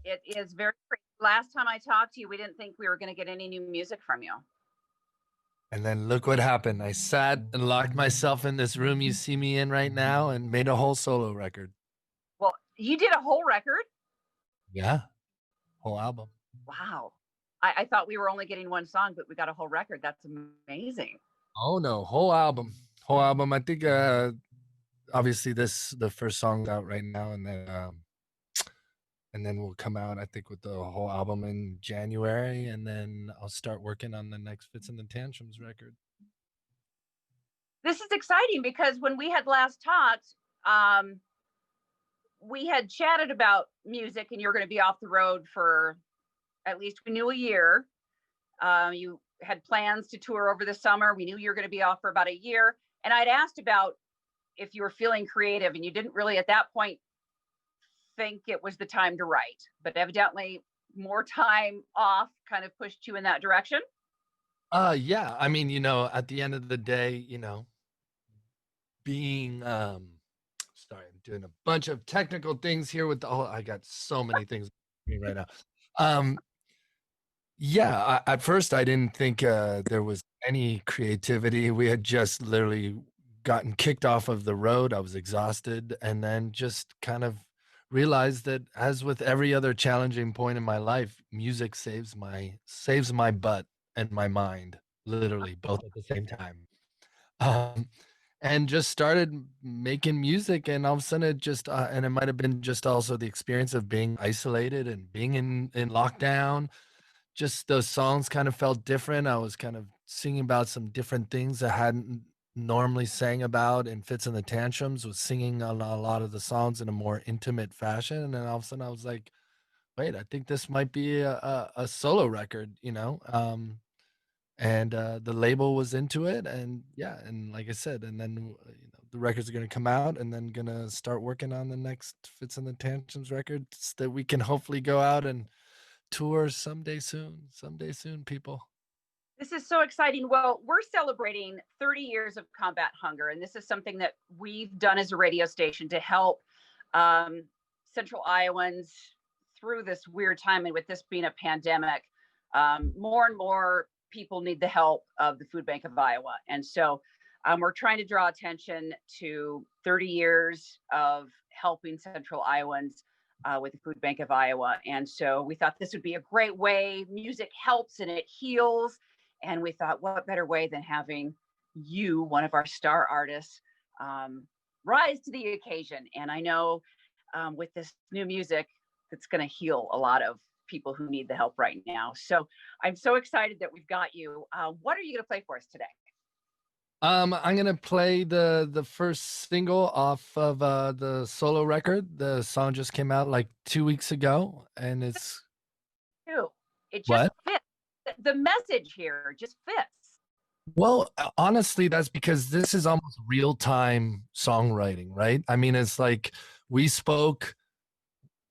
It is very crazy. Last time I talked to you, we didn't think we were going to get any new music from you. And then look what happened. I sat and locked myself in this room you see me in right now and made a whole solo record. Well, you did a whole record? Yeah, whole album. Wow. I thought we were only getting one song, but we got a whole record. That's amazing. Oh no, whole album. Whole album. I think obviously the first song's out right now, and then we'll come out I think with the whole album in January, and then I'll start working on the next Fitz and the Tantrums record. This is exciting because when we had last talked, we had chatted about music, and you're going to be off the road for at least we knew a year. You had plans to tour over the summer. We knew you were going to be off for about a year. And I'd asked about if you were feeling creative, and you didn't really at that point think it was the time to write, but evidently more time off kind of pushed you in that direction. Yeah. I mean, at the end of the day, being sorry, I'm doing a bunch of technical things here with I got so many things right now. Yeah, at first I didn't think there was any creativity. We had just literally gotten kicked off of the road. I was exhausted, and then just kind of realized that, as with every other challenging point in my life, music saves my butt and my mind, literally both at the same time. Um, and just started making music, and all of a sudden it just and it might have been just also the experience of being isolated and being in lockdown. Just those songs kind of felt different. I was kind of singing about some different things I hadn't normally sang about in Fits and the Tantrums, was singing on a lot of the songs in a more intimate fashion. And then all of a sudden I was like, wait, I think this might be a solo record, and the label was into it. And yeah, and like I said, and then the records are going to come out, and then gonna start working on the next Fits and the Tantrums records that we can hopefully go out and tour someday soon, people. This is so exciting. Well, we're celebrating 30 years of Combat Hunger, and this is something that we've done as a radio station to help Central Iowans through this weird time. And with this being a pandemic, more and more people need the help of the Food Bank of Iowa. And so we're trying to draw attention to 30 years of helping Central Iowans with the Food Bank of Iowa. And so we thought this would be a great way. Music helps and it heals. And we thought, what better way than having you, one of our star artists, rise to the occasion. And I know with this new music, it's going to heal a lot of people who need the help right now. So I'm so excited that we've got you. What are you going to play for us today? I'm gonna play the first single off of the solo record. The song just came out like 2 weeks ago, and it's it just fits. The message here just fits. Well, honestly, that's because this is almost real-time songwriting, right? I mean, it's like we spoke,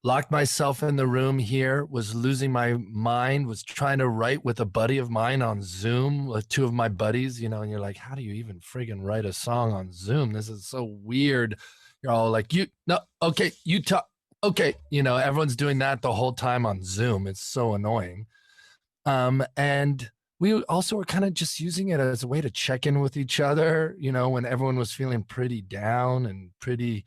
locked myself in the room here, was losing my mind, was trying to write with a buddy of mine on Zoom with two of my buddies, and you're like, how do you even friggin' write a song on Zoom? This is so weird. You're all like, okay, you talk, okay. Everyone's doing that the whole time on Zoom. It's so annoying. And we also were kind of just using it as a way to check in with each other, when everyone was feeling pretty down and pretty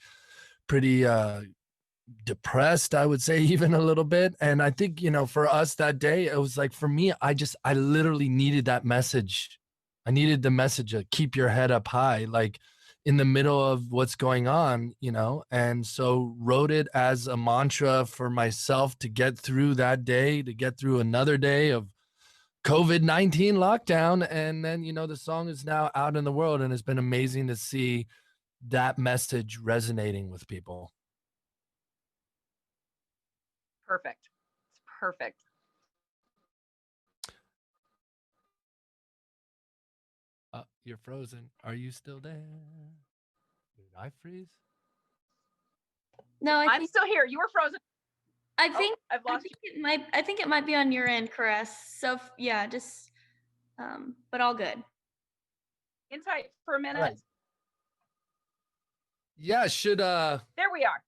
depressed, I would say, even a little bit. And I think, for us that day, it was like, for me, I literally needed that message. I needed the message of keep your head up high, like in the middle of what's going on, and so wrote it as a mantra for myself to get through that day, to get through another day of COVID-19 lockdown. And then, the song is now out in the world, and it's been amazing to see that message resonating with people. Perfect. It's perfect. You're frozen. Are you still there? Did I freeze? No, I'm still here. You were frozen. I think I've lost you. I think it might be on your end, Karess. So yeah, just but all good. Insight for a minute. Right. Yeah, there we are.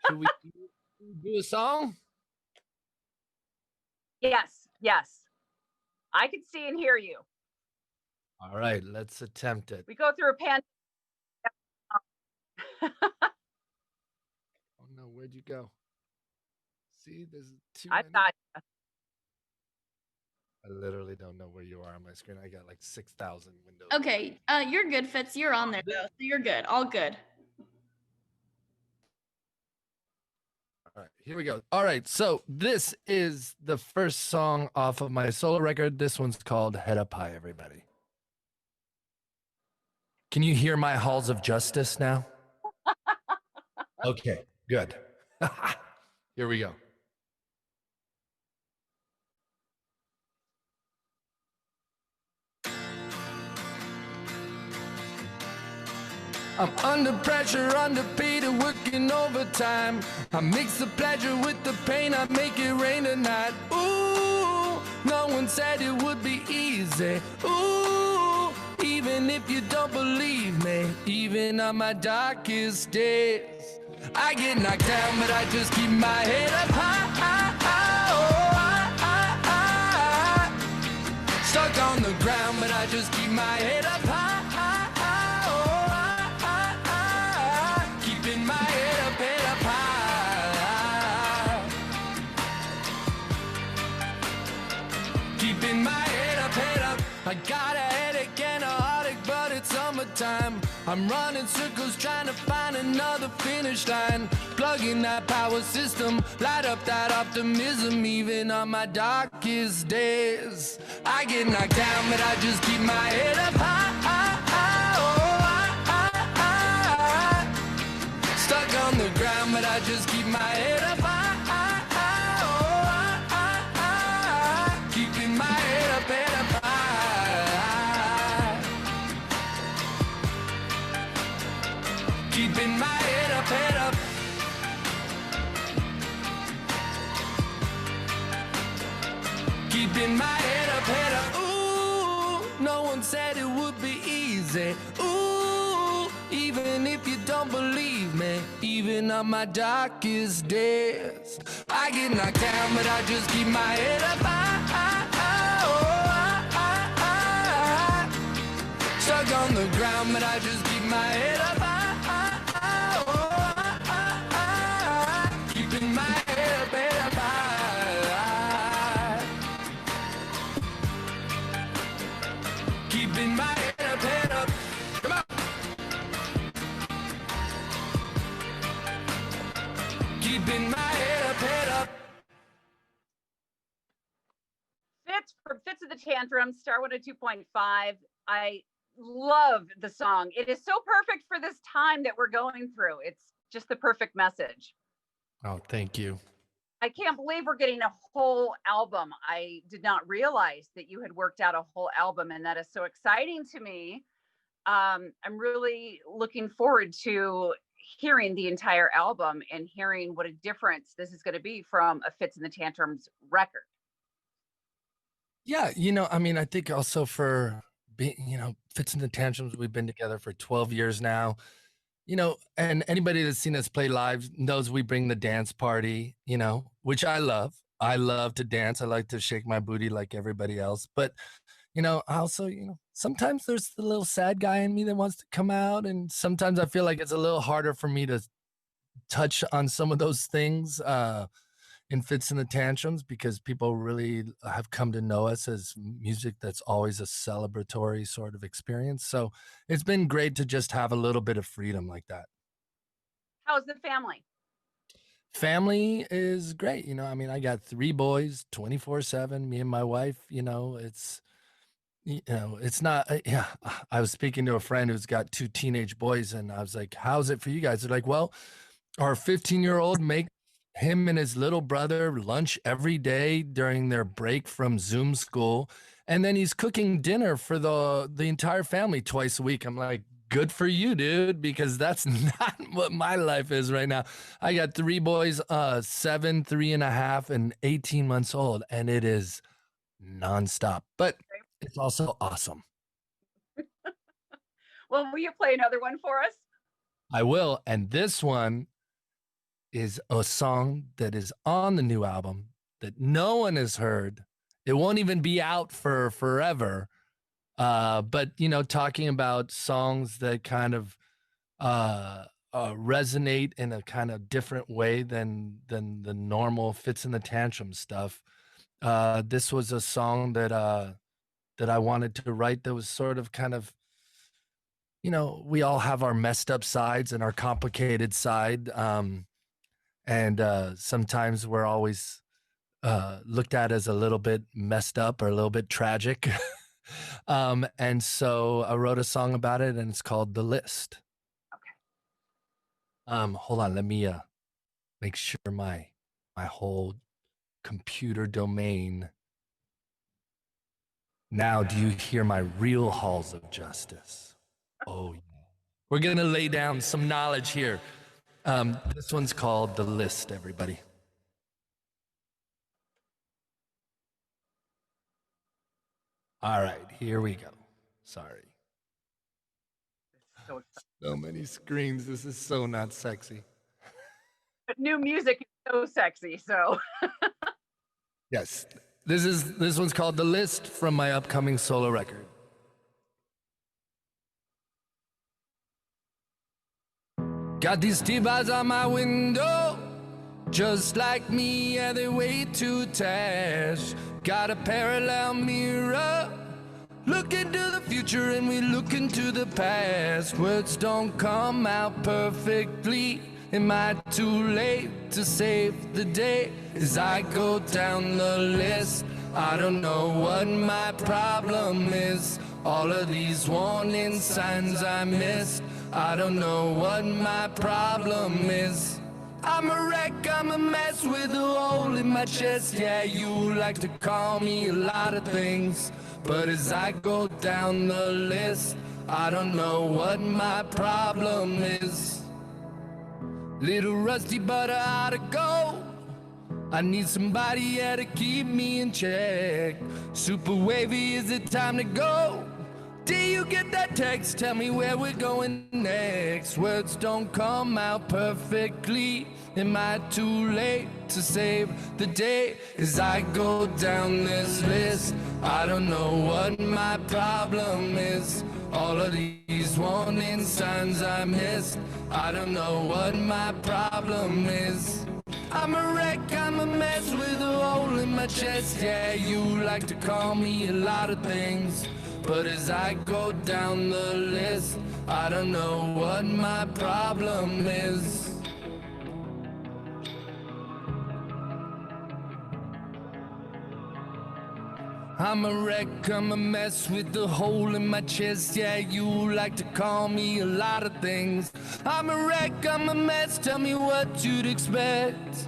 Should we do do a song? Yes, yes. I can see and hear you. All right, let's attempt it. We go through a pandemic. Oh no, where'd you go? See, there's too I many. got you. I literally don't know where you are on my screen. I got like 6,000 windows. Okay, you're good, Fitz. You're on there though, so you're good. All good. All right, here we go. All right, so this is the first song off of my solo record. This one's called Head Up High, everybody. Can you hear my halls of justice now? Okay, good. Here we go. I'm under pressure, underpaid and working overtime. I mix the pleasure with the pain, I make it rain tonight. Ooh, no one said it would be easy. Ooh, even if you don't believe me, even on my darkest days, I get knocked down, but I just keep my head up high. Stuck on the ground, but I just keep my head up high. Keeping my head up high. Keeping my head up. I got a headache and a heartache, but it's summertime. I'm running circles trying to find another finish line. Plugging that power system, light up that optimism, even on my darkest days. I get knocked down, but I just keep my head up high. Stuck on the ground, but I just keep my head up high. Keeping my head up high. Keeping my head up. Keeping my head up. Ooh, no one said it would be easy. Ooh, even if you don't believe me, even on my darkest days, I get knocked down, but I just keep my head up high. Stuck on the ground, but I just keep my head up high. Keeping my head up high. Keeping my head up. Come on. Keeping my head up. Fitz from Fitz of the Tantrums, Star 102.5. I love the song. It is so perfect for this time that we're going through. It's just the perfect message. Oh, thank you. I can't believe we're getting a whole album. I did not realize that you had worked out a whole album, and that is so exciting to me. I'm really looking forward to hearing the entire album and hearing what a difference this is going to be from a Fitz and the Tantrums record. Yeah, I mean, I think also for being, Fitz and the Tantrums, we've been together for 12 years now. And anybody that's seen us play live knows we bring the dance party, which I love. I love to dance. I like to shake my booty like everybody else. But, I also, sometimes there's the little sad guy in me that wants to come out. And sometimes I feel like it's a little harder for me to touch on some of those things in Fitz and the Tantrums, because people really have come to know us as music that's always a celebratory sort of experience. So it's been great to just have a little bit of freedom like that. How's the family? Family is great. I mean, I got 3 boys, 24/7, me and my wife. It's not, yeah. I was speaking to a friend who's got 2 teenage boys, and I was like, how's it for you guys? They're like, well, our 15-year-old make him and his little brother lunch every day during their break from Zoom school. And then he's cooking dinner for the entire family twice a week. I'm like, good for you, dude, because that's not what my life is right now. I got 3 boys, 7, 3.5, and 18 months old, and it is nonstop, but it's also awesome. Well, will you play another one for us? I will. And this one is a song that is on the new album that no one has heard. It won't even be out for forever. But you know, talking about songs that kind of resonate in a kind of different way than the normal Fitz and the Tantrums stuff. This was a song that I wanted to write that was sort of kind of, you know, we all have our messed up sides and our complicated side. And sometimes we're always looked at as a little bit messed up or a little bit tragic. And so I wrote a song about it, and it's called The List. Okay. Hold on, let me make sure my whole computer domain. Now, do you hear my real halls of justice? Oh, yeah. We're gonna lay down some knowledge here. This one's called The List, everybody. All right, here we go. Sorry. So many screens. This is so not sexy. But new music is so sexy, so. Yes, this one's called The List from my upcoming solo record. Got these T-bars on my window, just like me, yeah, they way too attached. Got a parallel mirror, look into the future and we look into the past. Words don't come out perfectly. Am I too late to save the day? As I go down the list, I don't know what my problem is. All of these warning signs I missed, I don't know what my problem is. I'm a wreck, I'm a mess with a hole in my chest. Yeah, you like to call me a lot of things, but as I go down the list, I don't know what my problem is. Little rusty, but I oughta go. I need somebody, yeah, to keep me in check. Super wavy, is it time to go? Do you get that text? Tell me where we're going next. Words don't come out perfectly. Am I too late to save the day? As I go down this list, I don't know what my problem is. All of these warning signs I missed, I don't know what my problem is. I'm a wreck, I'm a mess with a hole in my chest. Yeah, you like to call me a lot of things, but as I go down the list, I don't know what my problem is. I'm a wreck, I'm a mess with a hole in my chest. Yeah, you like to call me a lot of things. I'm a wreck, I'm a mess, tell me what you'd expect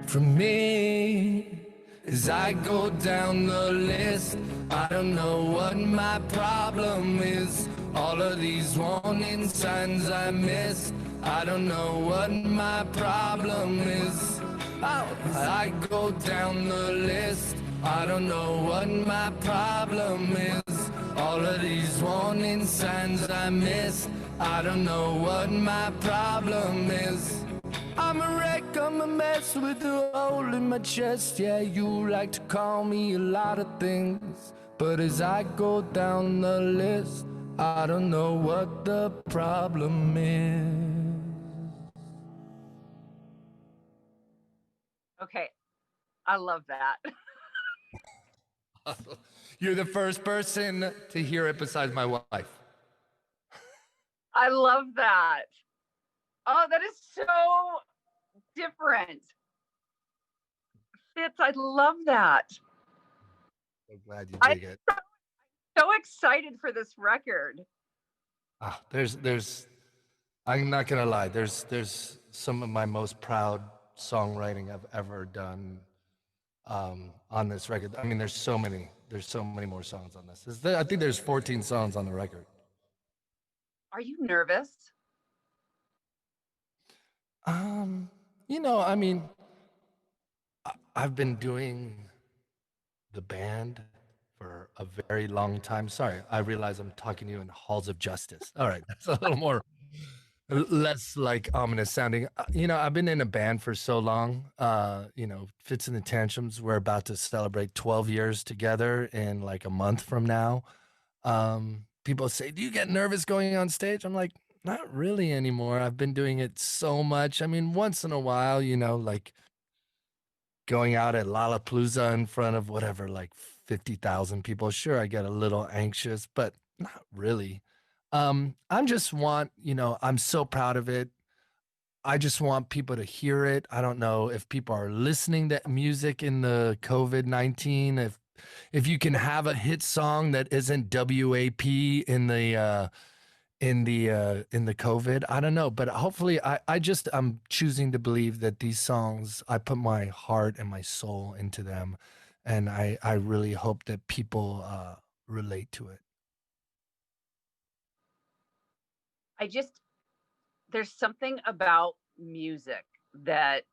from me. As I go down the list, I don't know what my problem is. All of these warning signs I missed, I don't know what my problem is. I go down the list, I don't know what my problem is. All of these warning signs I missed, I don't know what my problem is. I'm a wreck, I'm a mess with a hole in my chest. Yeah, you like to call me a lot of things, but as I go down the list, I don't know what the problem is. Okay, I love that. You're the first person to hear it besides my wife. I love that. Oh, that is so different. Fitz, I love that. So glad you dig it. So excited for this record. There's I'm not gonna lie, there's some of my most proud songwriting I've ever done on this record. I mean, there's so many more songs on this. I think there's 14 songs on the record. Are you nervous? You know, I mean, I've been doing the band for a very long time. Sorry, I realize I'm talking to you in halls of justice. All right, that's a little more less like ominous sounding. You know, I've been in a band for so long. You know, Fitz and the Tantrums, we're about to celebrate 12 years together in like a month from now. People say, "Do you get nervous going on stage?" I'm like, "Not really anymore. I've been doing it so much. I mean, once in a while, you know, like going out at Lollapalooza in front of whatever, like 50,000 people. Sure, I get a little anxious, but not really. I'm just want, you know, I'm so proud of it. I just want people to hear it. I don't know if people are listening to music in the COVID-19, if you can have a hit song that isn't WAP in the COVID. I don't know, but hopefully I'm choosing to believe that these songs, I put my heart and my soul into them, and I really hope that people relate to it. I just, there's something about music that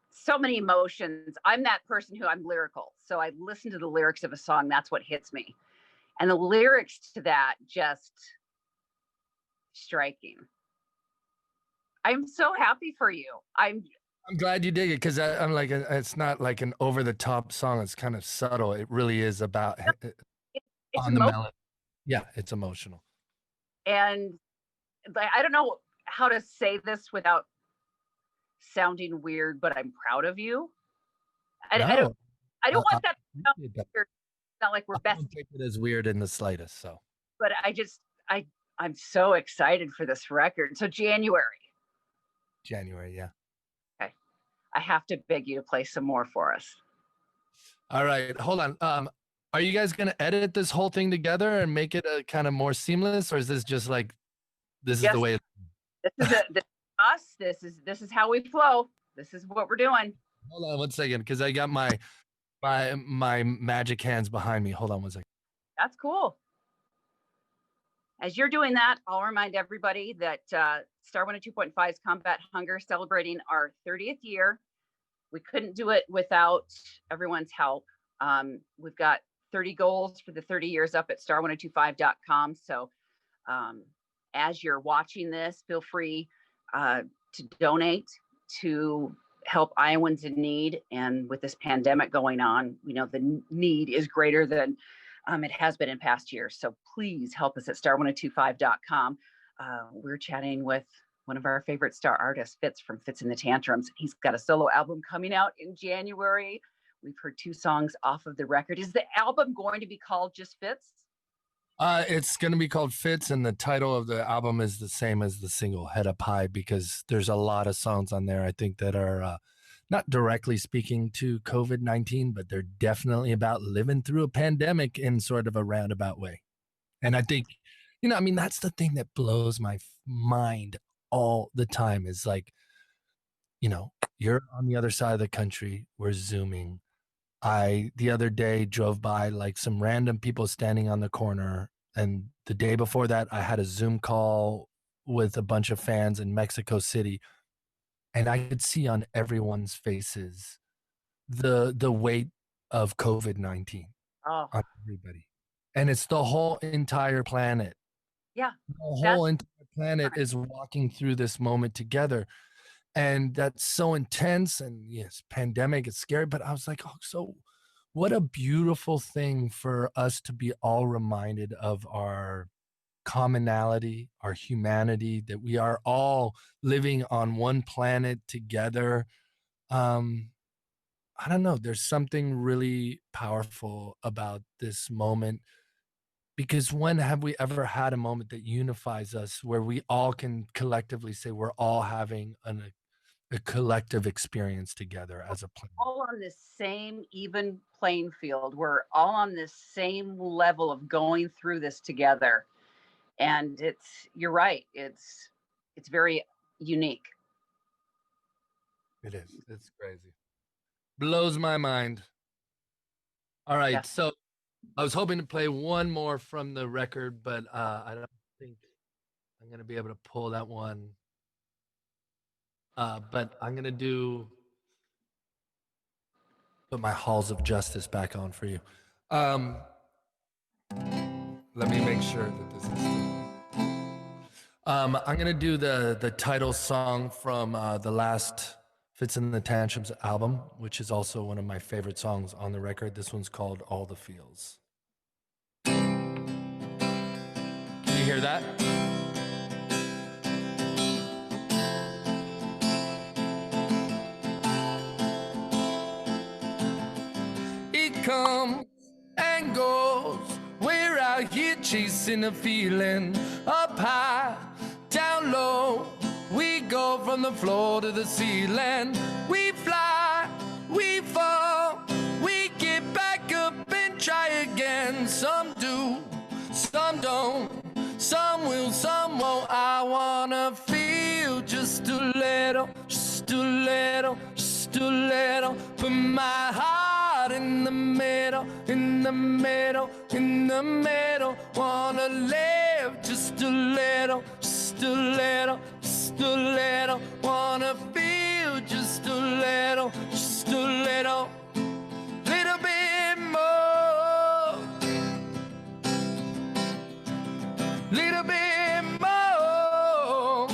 so many emotions. I'm that person who I'm lyrical. So I listen to the lyrics of a song, that's what hits me. And the lyrics to that just striking. I'm so happy for you. I'm glad you dig it because I'm like, it's not like an over the top song. It's kind of subtle. It really is about it's on the emotional. melody. Yeah, it's emotional. And like, I don't know how to say this without sounding weird, but I'm proud of you. I don't want that to sound weird. It's not like we're I best, don't take it as weird in the slightest. So, but I'm so excited for this record. So January, yeah. okay, I have to beg you to play some more for us. All right, hold on. Are you guys gonna edit this whole thing together and make it a kind of more seamless, or is this just like this is the way? This is us. This is how we flow. This is what we're doing. Hold on one second, because I got my magic hands behind me. Hold on one second. That's cool. As you're doing that, I'll remind everybody that Star 102.5's Combat Hunger celebrating our 30th year. We couldn't do it without everyone's help. We've got 30 goals for the 30 years up at star1025.com. So as you're watching this, feel free to donate to help Iowans in need. And with this pandemic going on, you know, the need is greater than it has been in past years. So please help us at star1025.com. We're chatting with one of our favorite star artists, Fitz from Fitz and the Tantrums. He's got a solo album coming out in January. We've heard 2 songs off of the record. Is the album going to be called just Fitz? It's going to be called Fitz, and the title of the album is the same as the single Head Up High, because there's a lot of songs on there I think that are not directly speaking to COVID-19, but they're definitely about living through a pandemic in sort of a roundabout way. And I think, you know, I mean, that's the thing that blows my mind all the time is like, you know, you're on the other side of the country, we're Zooming. I, the other day, drove by like some random people standing on the corner. And the day before that, I had a Zoom call with a bunch of fans in Mexico City. And I could see on everyone's faces the weight of COVID-19 Oh, on everybody. And it's the whole entire planet. yeah. The whole entire planet is walking through this moment together. And that's so intense. And yes, pandemic, it's scary. But I was like, oh, so what a beautiful thing for us to be all reminded of our commonality, our humanity, that we are all living on one planet together. I don't know. There's something really powerful about this moment, because when have we ever had a moment that unifies us where we all can collectively say we're all having a collective experience together as a planet? All on this same even playing field. We're all on this same level of going through this together. And you're right. It's very unique. It is. It's crazy. Blows my mind. All right. Yeah. So I was hoping to play one more from the record, but I don't think I'm going to be able to pull that one. But I'm going to put my Halls of Justice back on for you. Let me make sure that this is. I'm gonna do the title song from the last Fitz and the Tantrums album, which is also one of my favorite songs on the record. This one's called All the Feels. Can you hear that? It comes and goes. We're out here chasing a feeling. Up high, down low. We go from the floor to the ceiling. We fly, we fall. We get back up and try again. Some do, some don't. Some will, some won't. I wanna feel just a little, just a little, just a little. Put my heart in the middle, in the middle, in the middle. Wanna live just a little, just a little, just a little. Wanna feel just a little, just a little, little bit more, little bit more.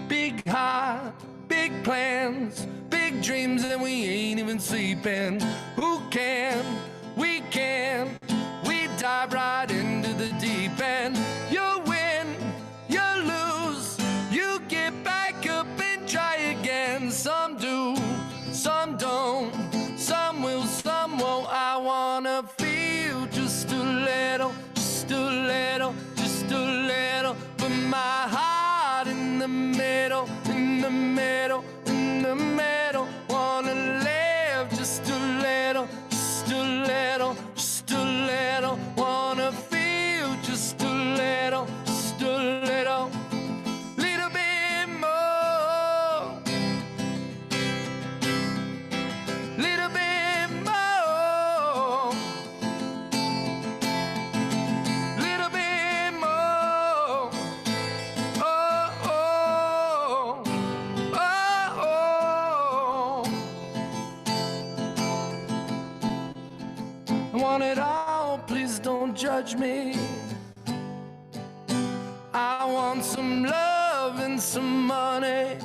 Big heart, big plans, big dreams, and we ain't even sleeping. Who can? We can. We dive right into the deep end. You win, you lose, you get back up and try again. Some do, some don't, some will, some won't. I wanna feel just a little, just a little, just a little. Put my heart in the middle, in the middle, in the middle. Wanna live just a little, just a little, just a little. Wanna feel just a little, just a little, little bit more, little bit more, little bit more. Oh, oh, oh, oh. I want it all, please don't judge me. I want some love and some money.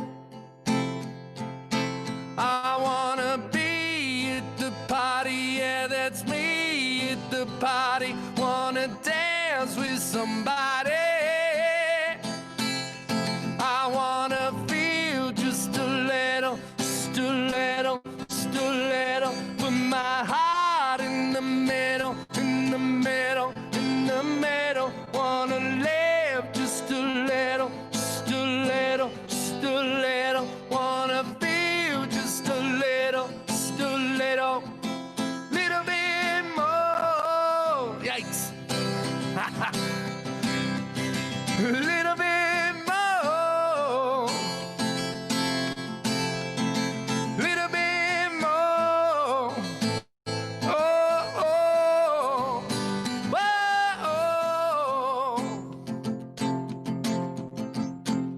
I wanna be at the party, yeah, that's me at the party. Wanna dance with somebody. I wanna feel just a little, just a little, just a little. Put my heart in the middle, in the middle, in the middle. Wanna live just a little, just a little, just a little. Wanna feel just a little, little bit more. Yikes. A little bit more, little bit more. Oh, oh, whoa,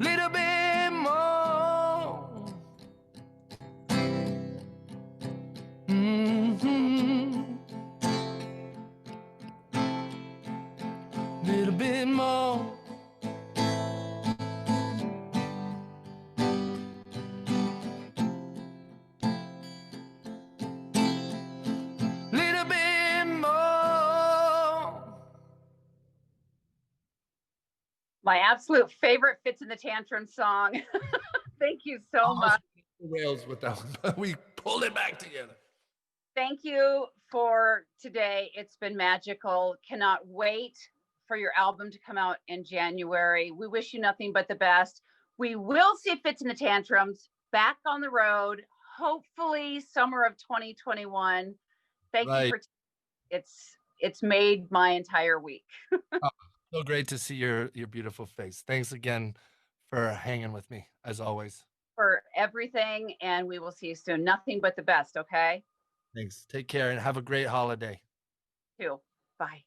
little bit more. Little bit more. Little bit more. My absolute favorite Fitz and the Tantrum song. Thank you so much. Rails with that one, but we pulled it back together. Thank you for today. It's been magical. Cannot wait for your album to come out in January. We wish you nothing but the best. We will see Fitz and the Tantrums back on the road, hopefully summer of 2021. Thank you for it's made my entire week. So great to see your beautiful face. Thanks again for hanging with me, as always. For everything, and we will see you soon. Nothing but the best, okay? Thanks. Take care and have a great holiday. Too. Bye.